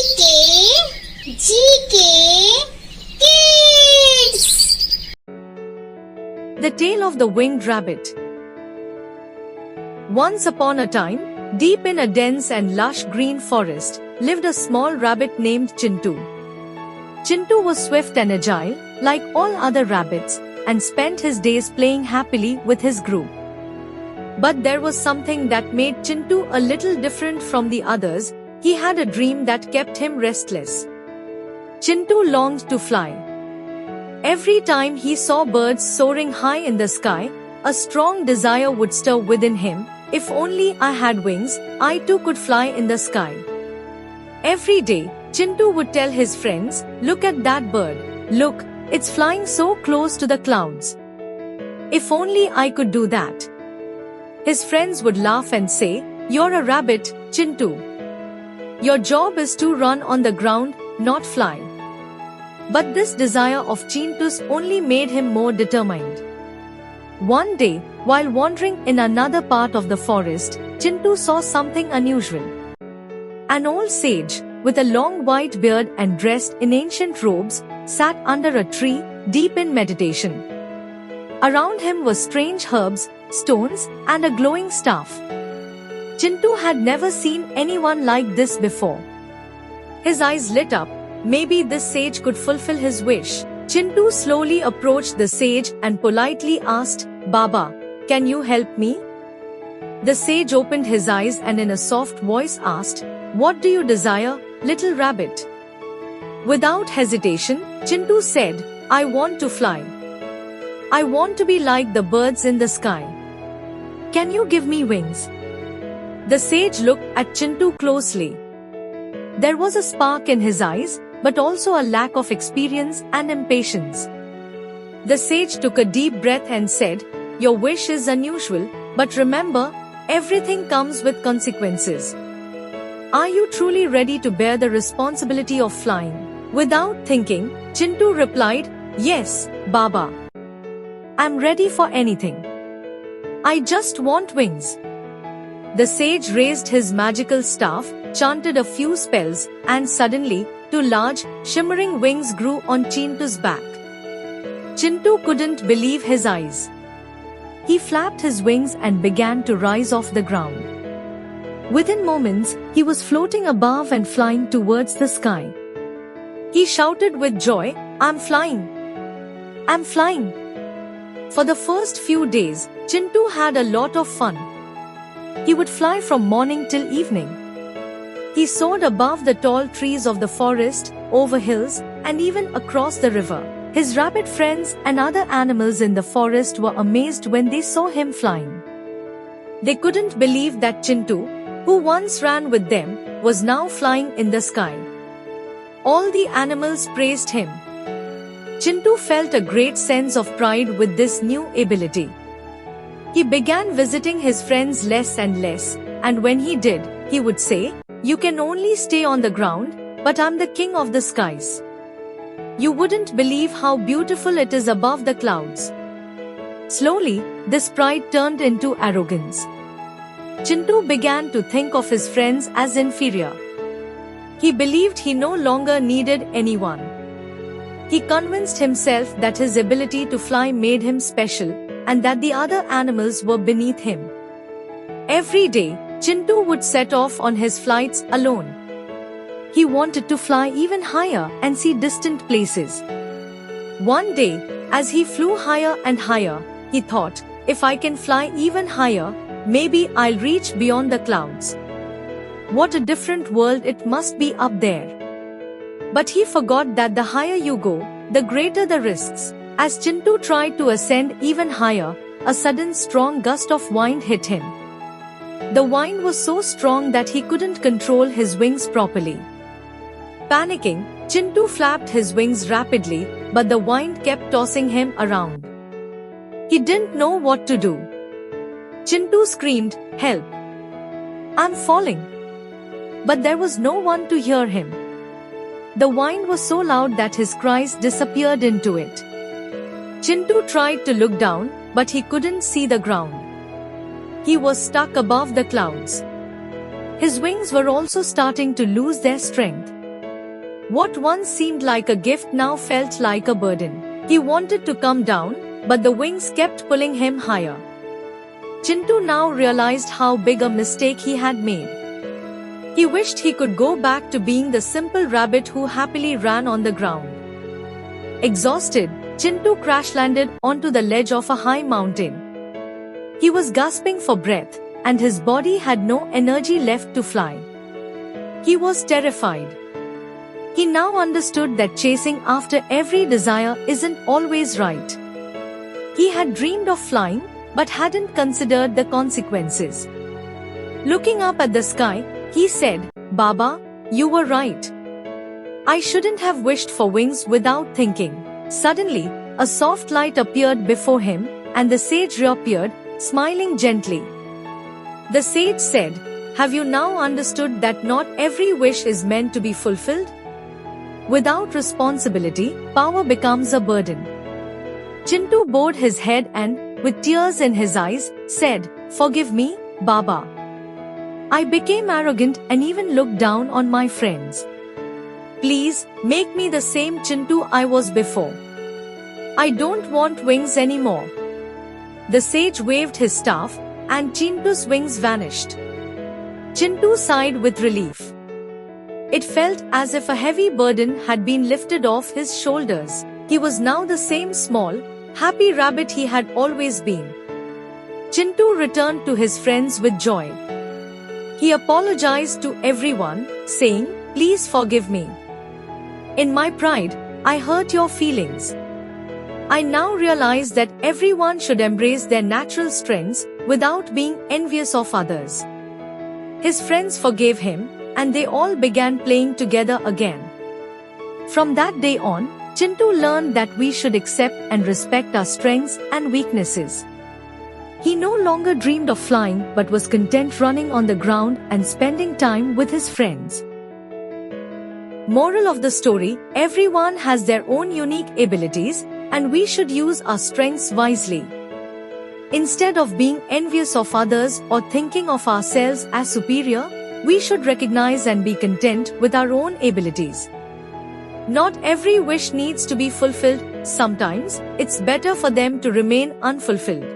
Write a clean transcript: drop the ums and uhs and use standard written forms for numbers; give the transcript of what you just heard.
GK Kids. The Tale of the Winged Rabbit. Once upon a time, deep in a dense and lush green forest, lived a small rabbit named Chintu. Chintu was swift and agile, like all other rabbits, and spent his days playing happily with his group. But there was something that made Chintu a little different from the others. He had a dream that kept him restless. Chintu longed to fly. Every time he saw birds soaring high in the sky, a strong desire would stir within him. If only I had wings, I too could fly in the sky. Every day, Chintu would tell his friends, "Look at that bird. Look, it's flying so close to the clouds. If only I could do that." His friends would laugh and say, "You're a rabbit, Chintu. Your job is to run on the ground, not fly." But this desire of Chintu's only made him more determined. One day, while wandering in another part of the forest, Chintu saw something unusual. An old sage, with a long white beard and dressed in ancient robes, sat under a tree, deep in meditation. Around him were strange herbs, stones, and a glowing staff. Chintu had never seen anyone like this before. His eyes lit up. Maybe this sage could fulfill his wish. Chintu slowly approached the sage and politely asked, "Baba, can you help me?" The sage opened his eyes and in a soft voice asked, "What do you desire, little rabbit?" Without hesitation, Chintu said, "I want to fly. I want to be like the birds in the sky. Can you give me wings?" The sage looked at Chintu closely. There was a spark in his eyes, but also a lack of experience and impatience. The sage took a deep breath and said, "Your wish is unusual, but remember, everything comes with consequences. Are you truly ready to bear the responsibility of flying?" Without thinking, Chintu replied, "Yes, Baba. I'm ready for anything. I just want wings." The sage raised his magical staff, chanted a few spells, and suddenly, two large, shimmering wings grew on Chintu's back. Chintu couldn't believe his eyes. He flapped his wings and began to rise off the ground. Within moments, he was floating above and flying towards the sky. He shouted with joy, "I'm flying! I'm flying!" For the first few days, Chintu had a lot of fun. He would fly from morning till evening. He soared above the tall trees of the forest, over hills, and even across the river. His rabbit friends and other animals in the forest were amazed when they saw him flying. They couldn't believe that Chintu, who once ran with them, was now flying in the sky. All the animals praised him. Chintu felt a great sense of pride with this new ability. He began visiting his friends less and less, and when he did, he would say, "You can only stay on the ground, but I'm the king of the skies. You wouldn't believe how beautiful it is above the clouds." Slowly, this pride turned into arrogance. Chintu began to think of his friends as inferior. He believed he no longer needed anyone. He convinced himself that his ability to fly made him special, and that the other animals were beneath him. Every day, Chintu would set off on his flights alone. He wanted to fly even higher and see distant places. One day, as he flew higher and higher, he thought, "If I can fly even higher, maybe I'll reach beyond the clouds. What a different world it must be up there." But he forgot that the higher you go, the greater the risks. As Chintu tried to ascend even higher, a sudden strong gust of wind hit him. The wind was so strong that he couldn't control his wings properly. Panicking, Chintu flapped his wings rapidly, but the wind kept tossing him around. He didn't know what to do. Chintu screamed, "Help! I'm falling!" But there was no one to hear him. The wind was so loud that his cries disappeared into it. Chintu tried to look down, but he couldn't see the ground. He was stuck above the clouds. His wings were also starting to lose their strength. What once seemed like a gift now felt like a burden. He wanted to come down, but the wings kept pulling him higher. Chintu now realized how big a mistake he had made. He wished he could go back to being the simple rabbit who happily ran on the ground. Exhausted, Chintu crash-landed onto the ledge of a high mountain. He was gasping for breath, and his body had no energy left to fly. He was terrified. He now understood that chasing after every desire isn't always right. He had dreamed of flying, but hadn't considered the consequences. Looking up at the sky, he said, "Baba, you were right. I shouldn't have wished for wings without thinking." Suddenly, a soft light appeared before him, and the sage reappeared, smiling gently. The sage said, "Have you now understood that not every wish is meant to be fulfilled? Without responsibility, power becomes a burden." Chintu bowed his head and, with tears in his eyes, said, "Forgive me, Baba. I became arrogant and even looked down on my friends. Please, make me the same Chintu I was before. I don't want wings anymore." The sage waved his staff, and Chintu's wings vanished. Chintu sighed with relief. It felt as if a heavy burden had been lifted off his shoulders. He was now the same small, happy rabbit he had always been. Chintu returned to his friends with joy. He apologized to everyone, saying, "Please forgive me. In my pride, I hurt your feelings. I now realize that everyone should embrace their natural strengths without being envious of others." His friends forgave him, and they all began playing together again. From that day on, Chintu learned that we should accept and respect our strengths and weaknesses. He no longer dreamed of flying but was content running on the ground and spending time with his friends. Moral of the story: everyone has their own unique abilities, and we should use our strengths wisely. Instead of being envious of others or thinking of ourselves as superior, we should recognize and be content with our own abilities. Not every wish needs to be fulfilled. Sometimes, it's better for them to remain unfulfilled.